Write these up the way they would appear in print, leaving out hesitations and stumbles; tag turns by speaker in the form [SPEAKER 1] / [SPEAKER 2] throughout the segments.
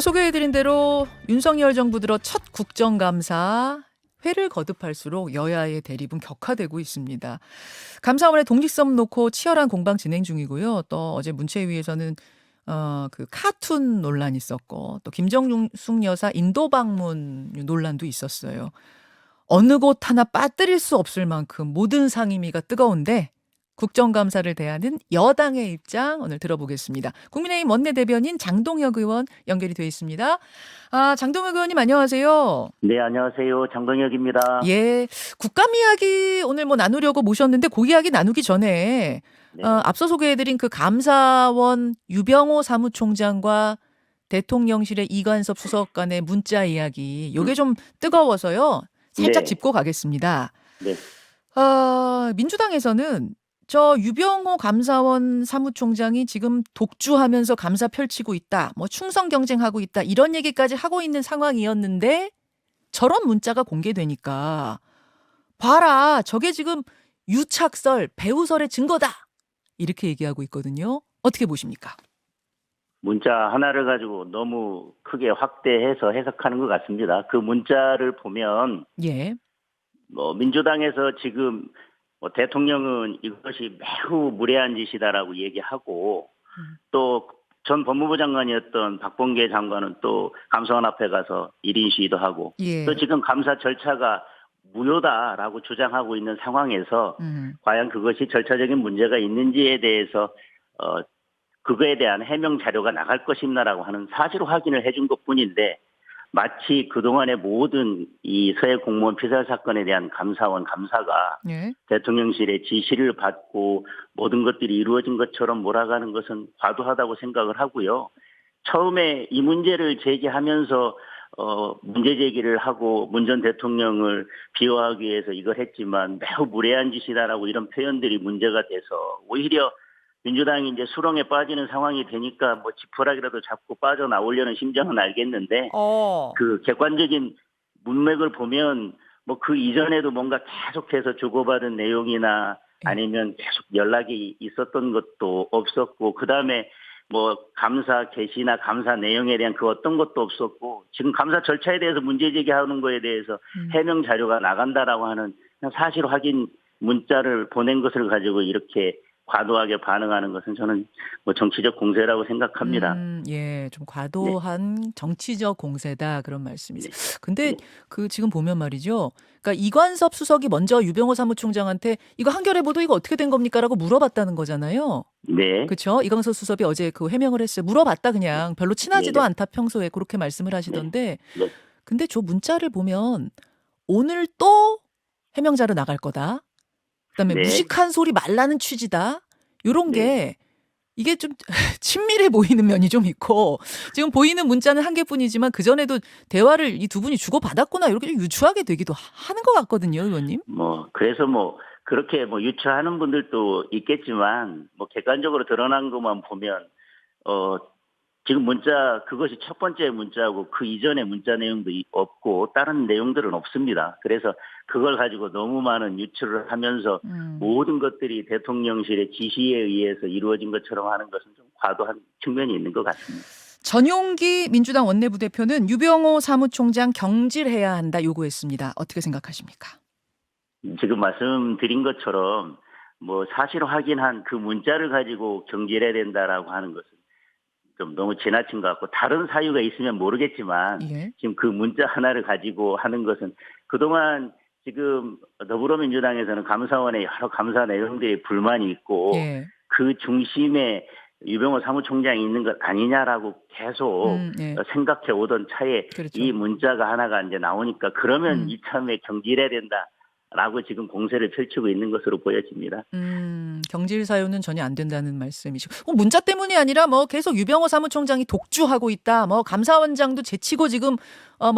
[SPEAKER 1] 소개해드린 대로 윤석열 정부 들어 첫 국정감사 회를 거듭할수록 여야의 대립은 격화되고 있습니다. 감사원의 독립성 놓고 치열한 공방 진행 중이고요. 또 어제 문체위에서는 그 카툰 논란이 있었고 또 김정숙 여사 인도 방문 논란도 있었어요. 어느 곳 하나 빠뜨릴 수 없을 만큼 모든 상임위가 뜨거운데 국정감사를 대하는 여당의 입장 오늘 들어보겠습니다. 국민의힘 원내대변인 장동혁 의원 연결이 되어 있습니다. 장동혁 의원님 안녕하세요.
[SPEAKER 2] 네, 안녕하세요. 장동혁입니다.
[SPEAKER 1] 예, 국감 이야기 오늘 나누려고 모셨는데 그 이야기 나누기 전에
[SPEAKER 2] 네.
[SPEAKER 1] 앞서 소개해드린 그 감사원 유병호 사무총장과 대통령실의 이관섭 수석 간의 문자 이야기 요게 좀 뜨거워서요. 살짝
[SPEAKER 2] 네.
[SPEAKER 1] 짚고 가겠습니다.
[SPEAKER 2] 네.
[SPEAKER 1] 민주당에서는 저 유병호 감사원 사무총장이 지금 독주하면서 감사 펼치고 있다. 충성 경쟁하고 있다. 이런 얘기까지 하고 있는 상황이었는데 저런 문자가 공개되니까 봐라. 저게 지금 유착설, 배후설의 증거다. 이렇게 얘기하고 있거든요. 어떻게 보십니까?
[SPEAKER 2] 문자 하나를 가지고 너무 크게 확대해서 해석하는 것 같습니다. 그 문자를 보면
[SPEAKER 1] 예.
[SPEAKER 2] 민주당에서 지금 대통령은 이것이 매우 무례한 짓이다라고 얘기하고 또 전 법무부 장관이었던 박범계 장관은 또 감사원 앞에 가서 1인 시위도 하고
[SPEAKER 1] 예.
[SPEAKER 2] 또 지금 감사 절차가 무효다라고 주장하고 있는 상황에서 과연 그것이 절차적인 문제가 있는지에 대해서 그거에 대한 해명 자료가 나갈 것이냐라고 하는 사실 확인을 해준 것뿐인데 마치 그동안의 모든 이 서해 공무원 피살 사건에 대한 감사원 감사가
[SPEAKER 1] 예.
[SPEAKER 2] 대통령실의 지시를 받고 모든 것들이 이루어진 것처럼 몰아가는 것은 과도하다고 생각을 하고요. 처음에 이 문제를 제기하면서 문제 제기를 하고 문 전 대통령을 비호하기 위해서 이걸 했지만 매우 무례한 짓이다라고 이런 표현들이 문제가 돼서 오히려 민주당이 이제 수렁에 빠지는 상황이 되니까 지푸라기라도 잡고 빠져나오려는 심정은 알겠는데 그 객관적인 문맥을 보면 그 이전에도 뭔가 계속해서 주고받은 내용이나 아니면 계속 연락이 있었던 것도 없었고 그다음에 감사 개시나 감사 내용에 대한 그 어떤 것도 없었고 지금 감사 절차에 대해서 문제 제기하는 거에 대해서 해명 자료가 나간다라고 하는 사실 확인 문자를 보낸 것을 가지고 이렇게 과도하게 반응하는 것은 저는 정치적 공세라고 생각합니다.
[SPEAKER 1] 예, 좀
[SPEAKER 2] 네.
[SPEAKER 1] 과도한 정치적 공세다 그런 말씀이세요.
[SPEAKER 2] 네.
[SPEAKER 1] 근데
[SPEAKER 2] 네.
[SPEAKER 1] 그 지금 보면 말이죠. 그러니까 이관섭 수석이 먼저 유병호 사무총장한테 이거 한겨레 보도 이거 어떻게 된 겁니까라고 물어봤다는 거잖아요.
[SPEAKER 2] 네.
[SPEAKER 1] 그렇죠? 이광섭 수석이 어제 그 해명을 했어요. 물어봤다 그냥 별로 친하지도
[SPEAKER 2] 네네.
[SPEAKER 1] 않다 평소에 그렇게 말씀을 하시던데.
[SPEAKER 2] 네.
[SPEAKER 1] 근데 저 문자를 보면 오늘 또 해명자로 나갈 거다. 그다음에
[SPEAKER 2] 네.
[SPEAKER 1] 무식한 소리 말라는 취지다. 요런
[SPEAKER 2] 네.
[SPEAKER 1] 게 이게 좀 친밀해 보이는 면이 좀 있고 지금 보이는 문자는 한 개뿐이지만 그전에도 대화를 이 두 분이 주고받았구나 이렇게 좀 유추하게 되기도 하는 것 같거든요, 의원님.
[SPEAKER 2] 그래서 그렇게 유추하는 분들도 있겠지만 객관적으로 드러난 것만 보면 지금 문자 그것이 첫 번째 문자고 그 이전의 문자 내용도 없고 다른 내용들은 없습니다. 그래서 그걸 가지고 너무 많은 유추를 하면서 모든 것들이 대통령실의 지시에 의해서 이루어진 것처럼 하는 것은 좀 과도한 측면이 있는 것 같습니다.
[SPEAKER 1] 전용기 민주당 원내부대표는 유병호 사무총장 경질해야 한다 요구했습니다. 어떻게 생각하십니까?
[SPEAKER 2] 지금 말씀드린 것처럼 사실 확인한 그 문자를 가지고 경질해야 된다라고 하는 것은 좀 너무 지나친 것 같고 다른 사유가 있으면 모르겠지만
[SPEAKER 1] 예.
[SPEAKER 2] 지금 그 문자 하나를 가지고 하는 것은 그동안 지금 더불어민주당에서는 감사원의 여러 감사 내용들이 불만이 있고
[SPEAKER 1] 예.
[SPEAKER 2] 그 중심에 유병호 사무총장이 있는 것 아니냐라고 계속
[SPEAKER 1] 예.
[SPEAKER 2] 생각해 오던 차에
[SPEAKER 1] 그렇죠.
[SPEAKER 2] 이 문자가 하나가 이제 나오니까 그러면 이참에 경질해야 된다라고 지금 공세를 펼치고 있는 것으로 보여집니다.
[SPEAKER 1] 경질 사유는 전혀 안 된다는 말씀이시고 문자 때문이 아니라 계속 유병호 사무총장이 독주하고 있다. 감사원장도 제치고 지금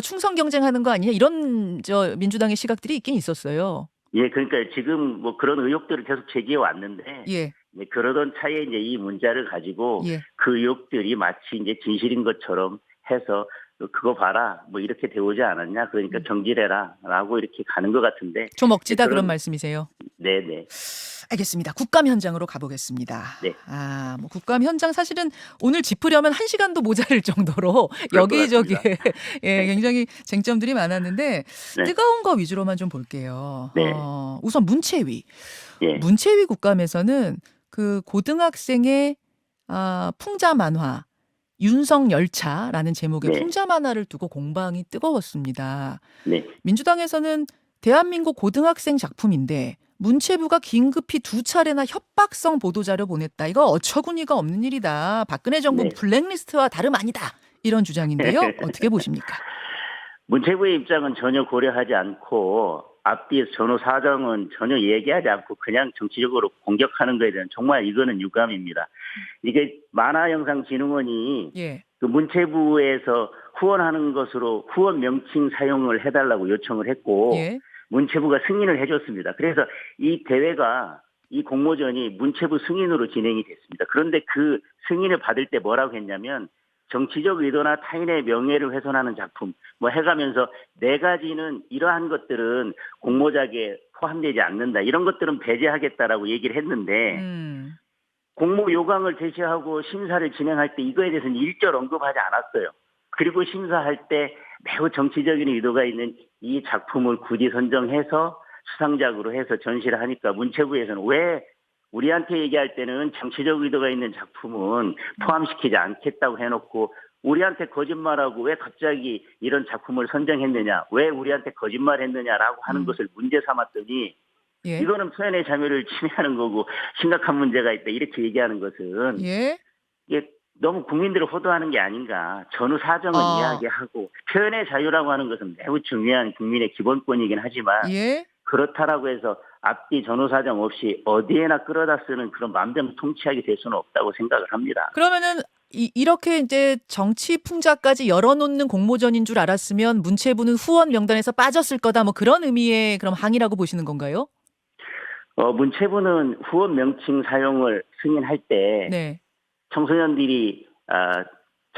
[SPEAKER 1] 충성 경쟁하는 거 아니냐 이런 민주당의 시각들이 있긴 있었어요.
[SPEAKER 2] 예, 그러니까 지금 그런 의혹들을 계속 제기해 왔는데
[SPEAKER 1] 예.
[SPEAKER 2] 그러던 차에 이제 이 문자를 가지고
[SPEAKER 1] 예.
[SPEAKER 2] 그 의혹들이 마치 이제 진실인 것처럼 해서 그거 봐라 이렇게 되오지 않았냐 그러니까 경질해라라고 이렇게 가는 것 같은데
[SPEAKER 1] 좀 억지다 그런
[SPEAKER 2] 그런
[SPEAKER 1] 말씀이세요.
[SPEAKER 2] 네네.
[SPEAKER 1] 알겠습니다. 국감 현장으로 가보겠습니다.
[SPEAKER 2] 네.
[SPEAKER 1] 뭐 국감 현장 사실은 오늘 짚으려면 1시간도 모자랄 정도로
[SPEAKER 2] 그럴 것
[SPEAKER 1] 여기저기에
[SPEAKER 2] 같습니다.
[SPEAKER 1] 예,
[SPEAKER 2] 네.
[SPEAKER 1] 굉장히 쟁점들이 많았는데
[SPEAKER 2] 네.
[SPEAKER 1] 뜨거운 거 위주로만 좀 볼게요.
[SPEAKER 2] 네.
[SPEAKER 1] 우선 문체위.
[SPEAKER 2] 예.
[SPEAKER 1] 문체위 국감에서는 그 고등학생의 풍자 만화 윤성열차라는 제목의
[SPEAKER 2] 네.
[SPEAKER 1] 풍자 만화를 두고 공방이 뜨거웠습니다.
[SPEAKER 2] 네.
[SPEAKER 1] 민주당에서는 대한민국 고등학생 작품인데 문체부가 긴급히 2차례나 협박성 보도자료 보냈다. 이거 어처구니가 없는 일이다. 박근혜 정부
[SPEAKER 2] 네.
[SPEAKER 1] 블랙리스트와 다름 아니다. 이런 주장인데요. 어떻게 보십니까?
[SPEAKER 2] 문체부의 입장은 전혀 고려하지 않고 앞뒤 전후 사정은 전혀 얘기하지 않고 그냥 정치적으로 공격하는 거에 대한 정말 이거는 유감입니다. 이게 만화영상진흥원이
[SPEAKER 1] 예.
[SPEAKER 2] 그 문체부에서 후원하는 것으로 후원 명칭 사용을 해달라고 요청을 했고
[SPEAKER 1] 예.
[SPEAKER 2] 문체부가 승인을 해줬습니다. 그래서 이 대회가 이 공모전이 문체부 승인으로 진행이 됐습니다. 그런데 그 승인을 받을 때 뭐라고 했냐면 정치적 의도나 타인의 명예를 훼손하는 작품 뭐 해가면서 네 가지는 이러한 것들은 공모작에 포함되지 않는다. 이런 것들은 배제하겠다라고 얘기를 했는데
[SPEAKER 1] 음.
[SPEAKER 2] 공모 요강을 제시하고 심사를 진행할 때 이거에 대해서는 일절 언급하지 않았어요. 그리고 심사할 때 매우 정치적인 의도가 있는 이 작품을 굳이 선정해서 수상작으로 해서 전시를 하니까 문체부에서는 왜 우리한테 얘기할 때는 정치적 의도가 있는 작품은 포함시키지 않겠다고 해놓고 우리한테 거짓말하고 왜 갑자기 이런 작품을 선정했느냐, 왜 우리한테 거짓말했느냐라고 하는 것을 문제 삼았더니
[SPEAKER 1] 예.
[SPEAKER 2] 이거는 표현의 자유를 침해하는 거고 심각한 문제가 있다 이렇게 얘기하는 것은
[SPEAKER 1] 예.
[SPEAKER 2] 이게 너무 국민들을 호도하는 게 아닌가. 전후 사정은 이야기하고 표현의 자유라고 하는 것은 매우 중요한 국민의 기본권이긴 하지만
[SPEAKER 1] 예.
[SPEAKER 2] 그렇다라고 해서 앞뒤 전후 사정 없이 어디에나 끌어다 쓰는 그런 마음대로 통치하게 될 수는 없다고 생각을 합니다.
[SPEAKER 1] 그러면은 이렇게 이제 정치 풍자까지 열어놓는 공모전인 줄 알았으면 문체부는 후원 명단에서 빠졌을 거다. 뭐 그런 의미의 그럼 항의라고 보시는 건가요?
[SPEAKER 2] 문체부는 후원 명칭 사용을 승인할 때
[SPEAKER 1] 네.
[SPEAKER 2] 청소년들이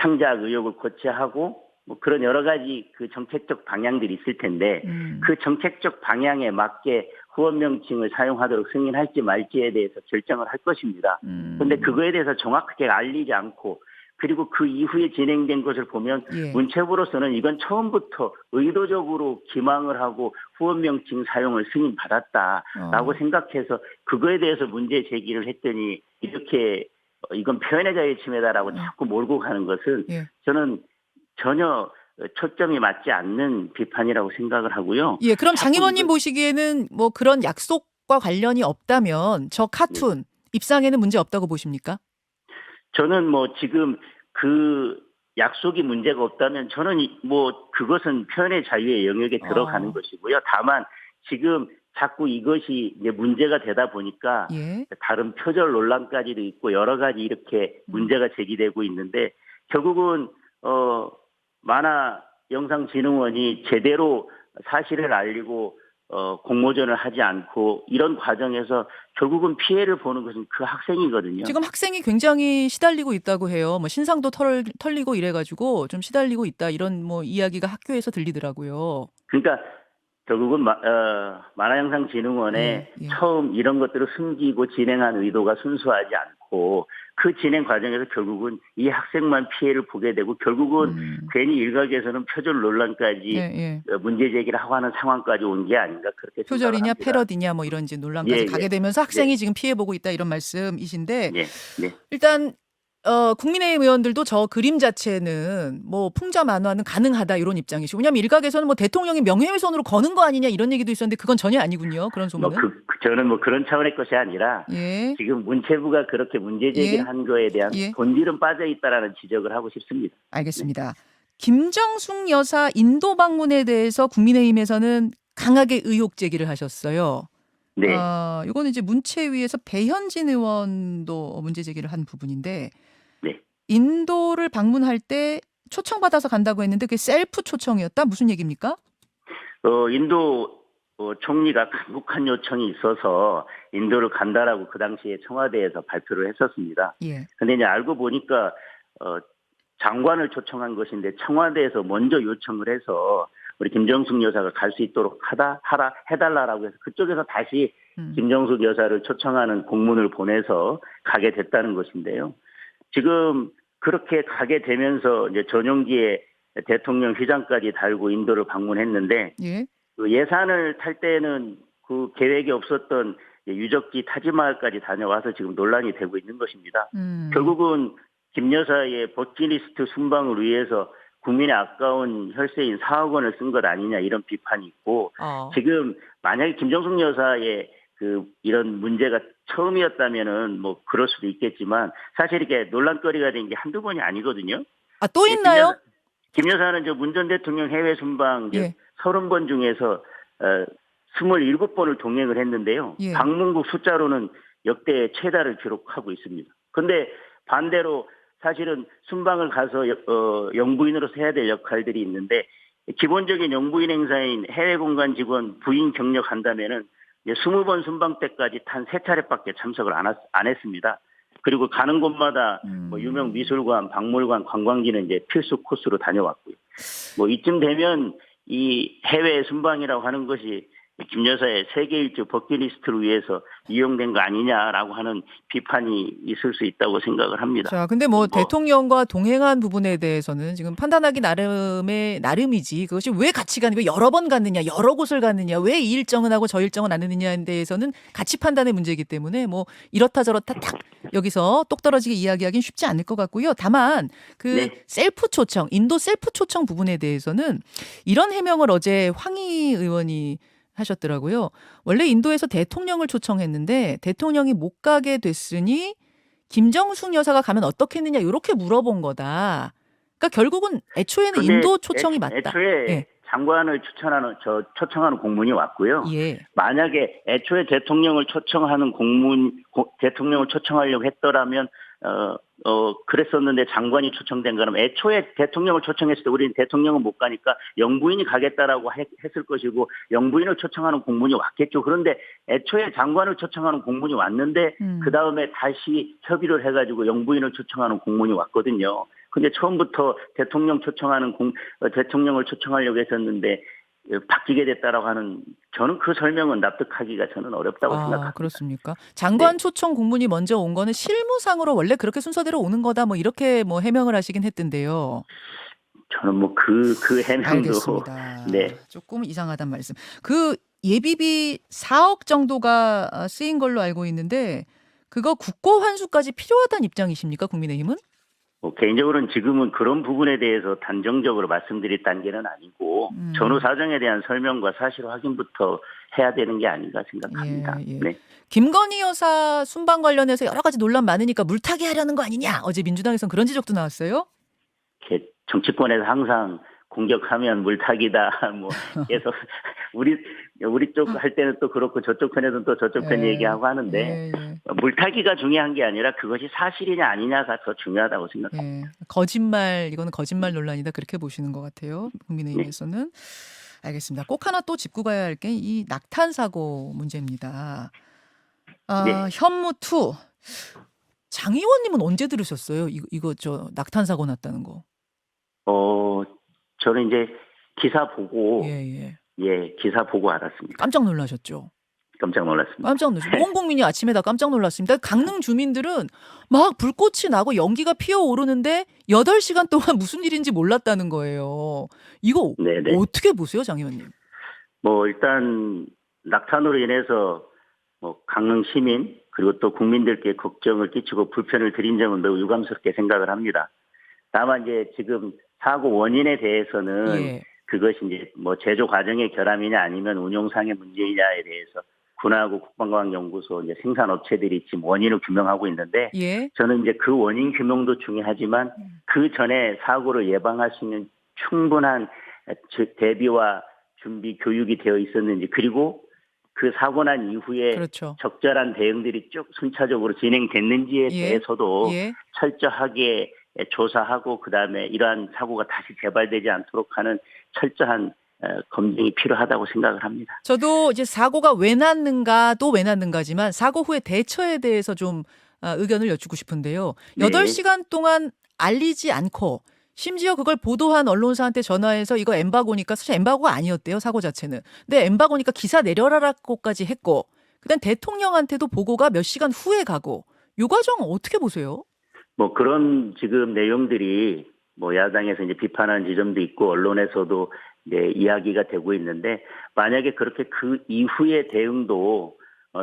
[SPEAKER 2] 창작 의욕을 고취하고 뭐 그런 여러 가지 그 정책적 방향들이 있을 텐데 그 정책적 방향에 맞게 후원 명칭을 사용하도록 승인할지 말지에 대해서 결정을 할 것입니다. 그런데 그거에 대해서 정확하게 알리지 않고 그리고 그 이후에 진행된 것을 보면
[SPEAKER 1] 예.
[SPEAKER 2] 문체부로서는 이건 처음부터 의도적으로 기망을 하고 후원 명칭 사용을 승인받았다라고 생각해서 그거에 대해서 문제 제기를 했더니 이렇게 이건 표현의 자유의 침해다라고 자꾸 몰고 가는 것은
[SPEAKER 1] 예.
[SPEAKER 2] 저는 전혀 초점이 맞지 않는 비판이라고 생각을 하고요.
[SPEAKER 1] 예, 그럼 장
[SPEAKER 2] 자꾸
[SPEAKER 1] 의원님
[SPEAKER 2] 이거
[SPEAKER 1] 보시기에는 뭐 그런 약속과 관련이 없다면 저 카툰 입상에는 문제 없다고 보십니까?
[SPEAKER 2] 저는 뭐 지금 그 약속이 문제가 없다면 저는 뭐 그것은 표현의 자유의 영역에 들어가는 것이고요. 다만 지금 자꾸 이것이 이제 문제가 되다 보니까
[SPEAKER 1] 예.
[SPEAKER 2] 다른 표절 논란까지도 있고 여러 가지 이렇게 문제가 제기되고 있는데 결국은 만화영상진흥원이 제대로 사실을 알리고 공모전을 하지 않고 이런 과정에서 결국은 피해를 보는 것은 그 학생이거든요.
[SPEAKER 1] 지금 학생이 굉장히 시달리고 있다고 해요. 뭐 신상도 털리고 이래가지고 좀 시달리고 있다 이런 뭐 이야기가 학교에서 들리더라고요.
[SPEAKER 2] 그러니까 결국은 만화영상진흥원에
[SPEAKER 1] 예.
[SPEAKER 2] 처음 이런 것들을 숨기고 진행한 의도가 순수하지 않고 그 진행 과정에서 결국은 이 학생만 피해를 보게 되고 결국은 괜히 일각에서는 표절 논란까지
[SPEAKER 1] 예.
[SPEAKER 2] 문제 제기를 하고 하는 상황까지 온 게 아닌가 그렇게 생각을
[SPEAKER 1] 표절이냐
[SPEAKER 2] 합니다.
[SPEAKER 1] 패러디냐 뭐 이런 이제 논란까지 가게 되면서 학생이 지금 피해 보고 있다 이런 말씀이신데 일단 국민의힘 의원들도 저 그림 자체는 뭐 풍자 만화는 가능하다 이런 입장이시고 왜냐하면 일각에서는 뭐 대통령이 명예훼손으로 거는 거 아니냐 이런 얘기도 있었는데 그건 전혀 아니군요. 그런 소문은.
[SPEAKER 2] 저는 뭐 그런 차원의 것이 아니라
[SPEAKER 1] 예.
[SPEAKER 2] 지금 문체부가 그렇게 문제 제기를 한 거에 대한 본질은 빠져 있다라는 지적을 하고 싶습니다.
[SPEAKER 1] 알겠습니다. 김정숙 여사 인도 방문에 대해서 국민의힘에서는 강하게 의혹 제기를 하셨어요.
[SPEAKER 2] 네.
[SPEAKER 1] 이거는 이제 문체위에서 배현진 의원도 문제 제기를 한 부분인데
[SPEAKER 2] 네.
[SPEAKER 1] 인도를 방문할 때 초청받아서 간다고 했는데 그게 셀프 초청이었다? 무슨 얘기입니까?
[SPEAKER 2] 인도 총리가 간곡한 요청이 있어서 인도를 간다라고 그 당시에 청와대에서 발표를 했었습니다.
[SPEAKER 1] 예.
[SPEAKER 2] 근데 이제 알고 보니까 장관을 초청한 것인데 청와대에서 먼저 요청을 해서 우리 김정숙 여사가 갈 수 있도록 해달라라고 해서 그쪽에서 다시 김정숙 여사를 초청하는 공문을 보내서 가게 됐다는 것인데요. 지금 그렇게 가게 되면서 이제 전용기에 대통령 휘장까지 달고 인도를 방문했는데
[SPEAKER 1] 예.
[SPEAKER 2] 그 예산을 탈 때는 그 계획이 없었던 유적지 타지마할까지 다녀와서 지금 논란이 되고 있는 것입니다. 결국은 김 여사의 버킷리스트 순방을 위해서 국민의 아까운 혈세인 4억 원을 쓴 것 아니냐 이런 비판이 있고 지금 만약에 김정숙 여사의 그 이런 문제가 처음이었다면은 뭐 그럴 수도 있겠지만 사실 이게 논란거리가 된 게 한두 번이 아니거든요.
[SPEAKER 1] 아, 또 있나요?
[SPEAKER 2] 김 여사는 저 문 전 대통령 해외 순방
[SPEAKER 1] 예.
[SPEAKER 2] 30번 중에서 27번을 동행을 했는데요.
[SPEAKER 1] 예.
[SPEAKER 2] 방문국 숫자로는 역대 최다를 기록하고 있습니다. 그런데 반대로 사실은 순방을 가서 영부인으로서 해야 될 역할들이 있는데 기본적인 영부인 행사인 해외 공간 직원 부인 경력한다면은 20번 순방 때까지 단 3차례밖에 참석을 안 했습니다. 그리고 가는 곳마다 뭐 유명 미술관, 박물관, 관광지는 이제 필수 코스로 다녀왔고요. 뭐 이쯤 되면 이 해외 순방이라고 하는 것이 김 여사의 세계 일주 버킷리스트를 위해서 이용된 거 아니냐라고 하는 비판이 있을 수 있다고 생각을 합니다.
[SPEAKER 1] 자, 근데 뭐 대통령과 동행한 부분에 대해서는 지금 판단하기 나름이지 그것이 왜 같이 가는 거 여러 번 갔느냐, 여러 곳을 갔느냐, 왜 이 일정은 하고 저 일정은 안 했느냐에 대해서는 가치 판단의 문제이기 때문에 뭐 이렇다 저렇다 딱 여기서 똑 떨어지게 이야기하기는 쉽지 않을 것 같고요. 다만 그 셀프 초청, 인도 셀프 초청 부분에 대해서는 이런 해명을 어제 황희 의원이 하셨더라고요. 원래 인도에서 대통령을 초청했는데 대통령이 못 가게 됐으니 김정숙 여사가 가면 어떻겠느냐 이렇게 물어본 거다. 그러니까 결국은 애초에는 인도 초청이 맞다.
[SPEAKER 2] 애초에 장관을 초청하는 공문이 왔고요.
[SPEAKER 1] 예.
[SPEAKER 2] 만약에 애초에 대통령을 초청하는 대통령을 초청하려고 했더라면 그랬었는데 장관이 초청된 거는 애초에 대통령을 초청했을 때 우리는 대통령은 못 가니까 영부인이 가겠다라고 했을 것이고 영부인을 초청하는 공문이 왔겠죠. 그런데 애초에 장관을 초청하는 공문이 왔는데 그 다음에 다시 협의를 해가지고 영부인을 초청하는 공문이 왔거든요. 근데 처음부터 대통령을 초청하려고 했었는데 바뀌게 됐다라고 하는 저는 그 설명은 납득하기가 저는 어렵다고 생각합니다.
[SPEAKER 1] 그렇습니까? 장관 초청 공문이 먼저 온 거는 실무상으로 원래 그렇게 순서대로 오는 거다 뭐 이렇게 뭐 해명을 하시긴 했던데요.
[SPEAKER 2] 저는 뭐 그 해명도
[SPEAKER 1] 알겠습니다. 조금 이상하단 말씀. 그 예비비 4억 정도가 쓰인 걸로 알고 있는데 그거 국고 환수까지 필요하다는 입장이십니까? 국민의힘은?
[SPEAKER 2] 개인적으로는 지금은 그런 부분에 대해서 단정적으로 말씀드릴 단계는 아니고 전후 사정에 대한 설명과 사실 확인부터 해야 되는 게 아닌가 생각합니다. 네.
[SPEAKER 1] 김건희 여사 순방 관련해서 여러 가지 논란 많으니까 물타기 하려는 거 아니냐. 어제 민주당에서는 그런 지적도 나왔어요.
[SPEAKER 2] 정치권에서 항상 공격하면 물타기다. 뭐 계속 우리 쪽 할 때는 또 그렇고 저쪽 편에서는 또 저쪽 편 얘기하고 하는데 물타기가 중요한 게 아니라 그것이 사실이냐 아니냐가 더 중요하다고 생각합니다.
[SPEAKER 1] 이거는 거짓말 논란이다 그렇게 보시는 것 같아요. 국민의힘에서는. 알겠습니다. 꼭 하나 또 짚고 가야 할 게 이 낙탄 사고 문제입니다. 현무2 장 의원님은 언제 들으셨어요? 이거 저 낙탄 사고 났다는 거.
[SPEAKER 2] 저는 이제 기사 보고 기사 보고 알았습니다.
[SPEAKER 1] 깜짝 놀라셨죠?
[SPEAKER 2] 깜짝 놀랐습니다.
[SPEAKER 1] 깜짝 놀랐어요. 온 국민이 아침에 다 깜짝 놀랐습니다. 강릉 주민들은 막 불꽃이 나고 연기가 피어오르는데 8시간 동안 무슨 일인지 몰랐다는 거예요. 이거 어떻게 보세요, 장 의원님?
[SPEAKER 2] 뭐 일단 낙탄으로 인해서 뭐 강릉 시민 그리고 또 국민들께 걱정을 끼치고 불편을 드린 점은 매우 유감스럽게 생각을 합니다. 다만 이제 지금 사고 원인에 대해서는 그것이 이제 뭐 제조 과정의 결함이냐 아니면 운용상의 문제이냐에 대해서 군하고 국방과학연구소 이제 생산업체들이 지금 원인을 규명하고 있는데 저는 이제 그 원인 규명도 중요하지만 그 전에 사고를 예방할 수 있는 충분한 대비와 준비 교육이 되어 있었는지 그리고 그 사고 난 이후에 적절한 대응들이 쭉 순차적으로 진행됐는지에 대해서도 철저하게 조사하고 그다음에 이러한 사고가 다시 재발되지 않도록 하는 철저한 검증이 필요하다고 생각을 합니다.
[SPEAKER 1] 저도 이제 사고가 왜 났는가지만 사고 후에 대처에 대해서 좀 의견을 여쭙고 싶은데요. 8시간 동안 알리지 않고 심지어 그걸 보도한 언론사한테 전화해서 이거 엠바고니까 사실 엠바고가 아니었대요. 사고 자체는. 근데 엠바고니까 기사 내려라라고까지 했고 그다음 대통령한테도 보고가 몇 시간 후에 가고 요 과정 어떻게 보세요?
[SPEAKER 2] 뭐 그런 지금 내용들이 뭐 야당에서 이제 비판하는 지점도 있고 언론에서도 이제 이야기가 되고 있는데 만약에 그렇게 그 이후의 대응도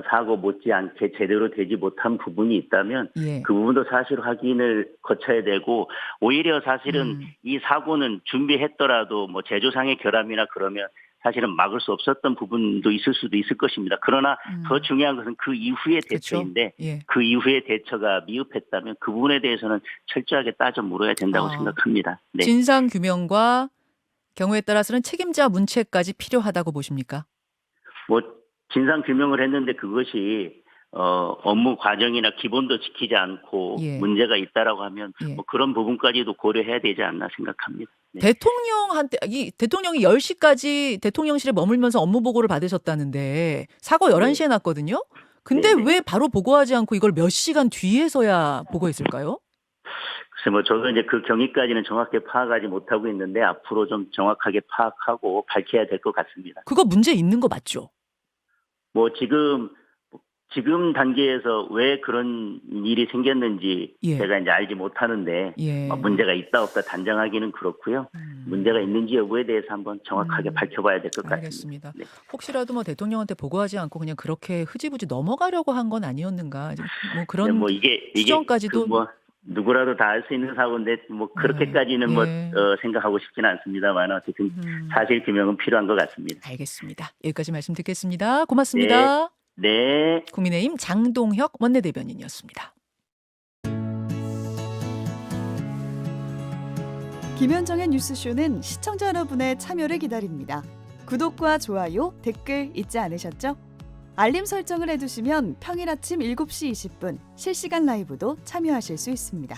[SPEAKER 2] 사고 못지않게 제대로 되지 못한 부분이 있다면
[SPEAKER 1] 예.
[SPEAKER 2] 그 부분도 사실 확인을 거쳐야 되고 오히려 사실은 이 사고는 준비했더라도 뭐 제조상의 결함이나 그러면 사실은 막을 수 없었던 부분도 있을 수도 있을 것입니다. 그러나 더 중요한 것은 그 이후의
[SPEAKER 1] 그렇죠.
[SPEAKER 2] 대처인데
[SPEAKER 1] 예.
[SPEAKER 2] 그 이후의 대처가 미흡했다면 그 부분에 대해서는 철저하게 따져 물어야 된다고 생각합니다. 네.
[SPEAKER 1] 진상 규명과 경우에 따라서는 책임자 문책까지 필요하다고 보십니까?
[SPEAKER 2] 뭐 진상 규명을 했는데 그것이 업무 과정이나 기본도 지키지 않고
[SPEAKER 1] 예.
[SPEAKER 2] 문제가 있다라고 하면
[SPEAKER 1] 예.
[SPEAKER 2] 뭐 그런 부분까지도 고려해야 되지 않나 생각합니다. 네.
[SPEAKER 1] 대통령이 10시까지 대통령실에 머물면서 업무 보고를 받으셨다는데 사고 11시에 났거든요. 근데
[SPEAKER 2] 네네.
[SPEAKER 1] 왜 바로 보고하지 않고 이걸 몇 시간 뒤에서야 보고했을까요?
[SPEAKER 2] 글쎄 뭐 저도 이제 그 경위까지는 정확하게 파악하지 못하고 있는데 앞으로 좀 정확하게 파악하고 밝혀야 될 것 같습니다.
[SPEAKER 1] 그거 문제 있는 거 맞죠?
[SPEAKER 2] 뭐 지금 단계에서 왜 그런 일이 생겼는지
[SPEAKER 1] 예.
[SPEAKER 2] 제가 이제 알지 못하는데
[SPEAKER 1] 예.
[SPEAKER 2] 문제가 있다 없다 단정하기는 그렇고요. 문제가 있는지 여부에 대해서 한번 정확하게 밝혀봐야 될 것 같습니다.
[SPEAKER 1] 알겠습니다.
[SPEAKER 2] 네.
[SPEAKER 1] 혹시라도 뭐 대통령한테 보고하지 않고 그냥 그렇게 흐지부지 넘어가려고 한 건 아니었는가? 뭐
[SPEAKER 2] 네,
[SPEAKER 1] 그런
[SPEAKER 2] 뭐 이게
[SPEAKER 1] 추정까지도
[SPEAKER 2] 뭐 누구라도 다 알 수 있는 사고인데 뭐 그렇게까지는 뭐
[SPEAKER 1] 예.
[SPEAKER 2] 생각하고 싶지는 않습니다만 어쨌든 사실 규명은 필요한 것 같습니다.
[SPEAKER 1] 알겠습니다. 여기까지 말씀 듣겠습니다. 고맙습니다.
[SPEAKER 2] 네.
[SPEAKER 1] 국민의힘 장동혁 원내대변인이었습니다.
[SPEAKER 3] 김현정의 뉴스쇼는 시청자 여러분의 참여를 기다립니다. 구독과 좋아요, 댓글 잊지 않으셨죠? 알림 설정을 해두시면 평일 아침 7시 20분 실시간 라이브도 참여하실 수 있습니다.